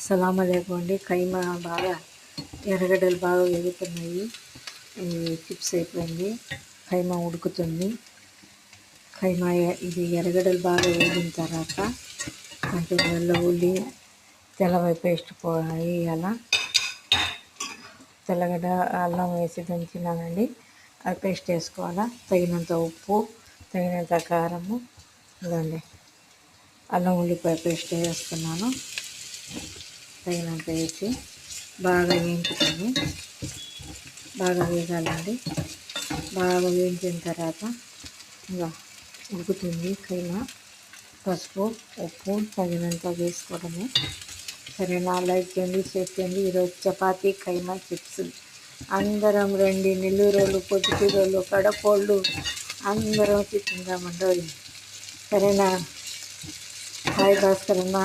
అస్సలాము అలైకుం అండి. కైమా బాగా ఎర్రగడ్డలు బాగా వేగుతున్నాయి. చిప్స్ అయిపోయింది. కైమా ఉడుకుతుంది. కైమా ఇది ఎర్రగడ్డలు బాగా వేగిన తర్వాత కొంచెం ఉల్లి తెల్లవాయి పేస్ట్ వేయాల. తెల్లగడ్డ అల్లం వేసి దంచినానండి. అది పేస్ట్ వేసుకోవాలా. తగినంత ఉప్పు, తగినంత కారము. ఇదండి అల్లం ఉల్లిపాయ పేస్ట్ వేస్తున్నాను. తగినంత వేసి బాగా వేయించుకొని బాగా వేగాలండి. బాగా వేయించిన తర్వాత ఇంకా ఉడుకుతుంది కైమా. పసుపు ఉప్పు తగినంత వేసుకోవడమే. సరేనా? లైక్ చేయండి, షేర్ చేయండి. ఈరోజు చపాతీ కైమా చిప్స్. అందరం రండి, నెల్లూరోళ్ళు, పొద్దుటూరోళ్ళు, కడపోళ్ళు అందరం తిందామండి. సరేనా? హాయ్ భాస్కర్ అన్న.